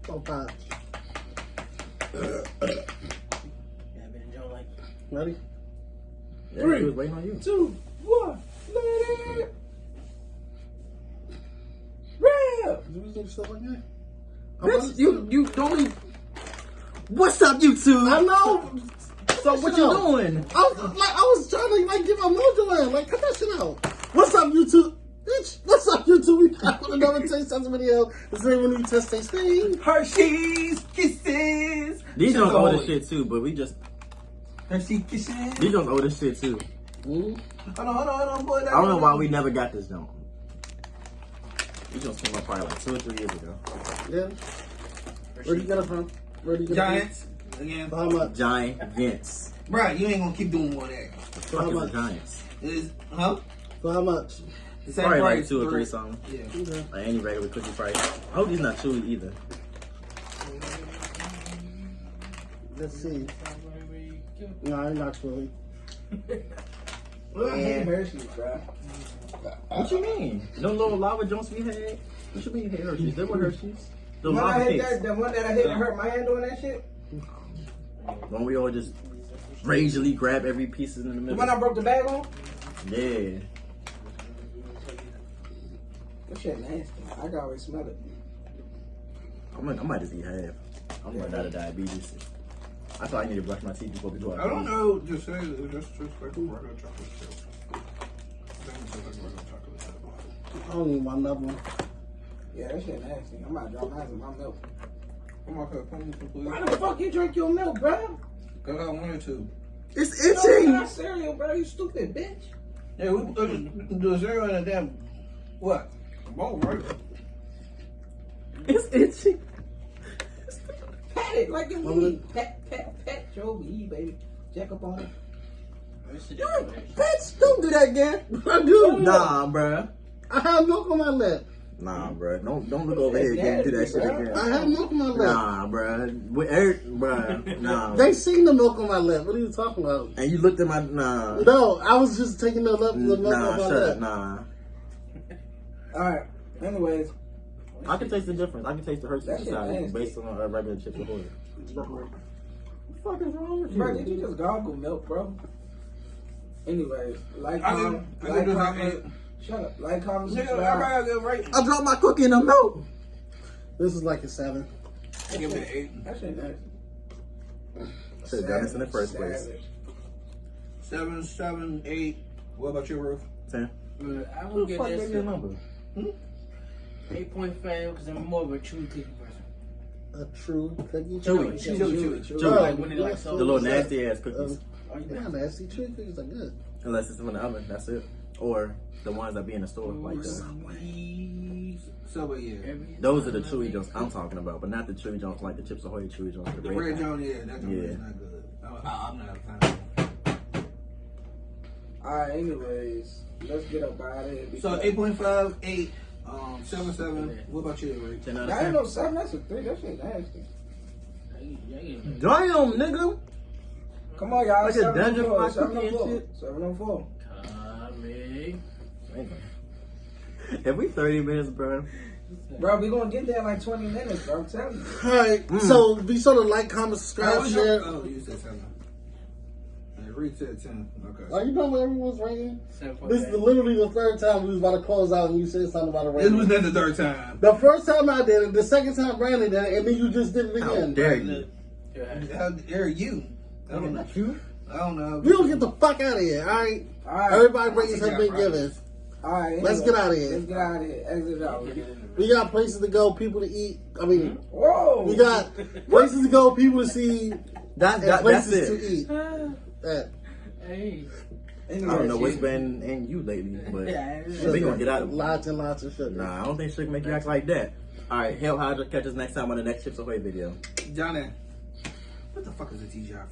Oh, five. Ready? Yeah, 3, he was waiting on you. 2, 1. Let it. Real. You was doing stuff like that? Bitch, you don't even... What's up, YouTube? I know. So what you doing? I was trying to like get my mojo in. Like, cut that shit out. What's up, YouTube? Bitch, what's up, YouTube? We back with another Taste Test video. This is when we test taste thing. Hershey's Kisses. These don't owe this shit too, but we just... Hershey's Kisses. These don't owe this shit too. Mm-hmm. Hold on, boy. I don't know why we never got this jump. These just came up probably like 2 or 3 years ago. Yeah. Where'd you get it from? Where'd you get Giants. Again. For how much? Giants. Bruh, you ain't gonna keep doing all that. For how Fuck is the much? Giants? Huh? For how much? The same Probably like price, 2 or 3 something. Yeah. Okay. Like any regular cookie price. I hope these not chewy either. Let's see. No, I'm not really. I hate Hershey's, bruh. What you mean? No little lava joints we had? What you mean you hate Hershey's? They were Hershey's. The The one, lava cakes. the one that I hit and hurt my hand doing that shit? When we all just ragely grab every piece in the The middle. one I broke the bag on? Yeah. That shit nasty. I can always smell it. I might just eat half. I'm gonna die of diabetes. I thought I need to brush my teeth before we go out. I don't know. Just say it just like a regular chocolate chip. I don't even want another one. Yeah, that shit nasty. I'm about to drop mine in my milk. Come on, please. Why the fuck you drink your milk, bro? Cause I wanted to. It's You itching! got cereal, bro. You stupid bitch. Yeah, we put the zero in a damn What? bowl, right? It's itching. Pat it like you What need. Pat your weed, baby. Check up on it. You bitch, don't do that again. I do. Nah, bruh. I have milk on my lip. Nah, bruh. Don't look over here again and do that shit again. I have milk on my lip. Nah, bruh. Bruh. Nah. They seen the milk on my lip. What are you talking about? And you looked at my... Nah. No, I was just taking the milk off Nah, my shut lip. up. Nah. Alright. Anyways. I can taste the difference. I can taste the That Hershey's shit inside nasty. based on a regular chips Ahoy. What the fuck is wrong with Bro, did you? you just gargle milk, bro? Anyways, like, I comment, did just like comment. Shut up. Like, comment, Nigga, I subscribe. gotta get right. I dropped my cookie in the milk. This is like a 7. I give it an 8. That shit nasty. Should have done this in the first place. Savage. 7, 8. What about your roof? 10. I Who will the get fuck this gave you a number? 8.5 because I'm more of a true cookie person. A true cookie. Chewy. Chewy. Like when it like so. The little nasty ass cookies. Yeah, nasty. True cookies are good. Unless it's in the oven, that's it. Or the ones that be in the store, like that. Subway, yeah. Those are the chewy joints I'm talking about, but not the chewy joints like the Chips Ahoy chewy joints. The The red red kind. John, yeah, that joint Yeah. is not good. I'm not a fan of it. Alright, anyways, let's get up out of here. So 8.5, 8, 7, 7. What about you, Ray? 10 out of That ain't 10. no 7, that's a 3. That shit nasty. Damn, nigga. Come on, y'all. Like a dungeon for my cookie and 704. shit. 704. Coming. Have we 30 minutes, bro? Bro, we gonna get there in like 20 minutes, bro. I'm telling you. Alright, so be sure to like, comment, subscribe, share. Oh, you said 7. Reed said 10. Okay. Are you done with everyone's rating? 7.5. This is literally the third time we was about to close out and you said something about a This rating. was not the third time. The first time I did it, the second time Brandon did it, and then you just did it How again. dare you? How dare you? I don't know. I don't know. You don't get the fuck out of here, alright? Alright. Everybody ratings have been given. Alright. Let's get out of here. Let's get out of here. Exit out. We got places to go, people to eat. I mean, Whoa. we got places to go, people to see, and That's places to it. eat. Hey. I don't know what's been in you lately, but we gonna get out of it. Lots and lots of sugar. Nah, I don't think sugar make you act like that. Alright, Hell Hydra, catch us next time on the next Chips Ahoy video. Johnny. What the fuck is a TGI?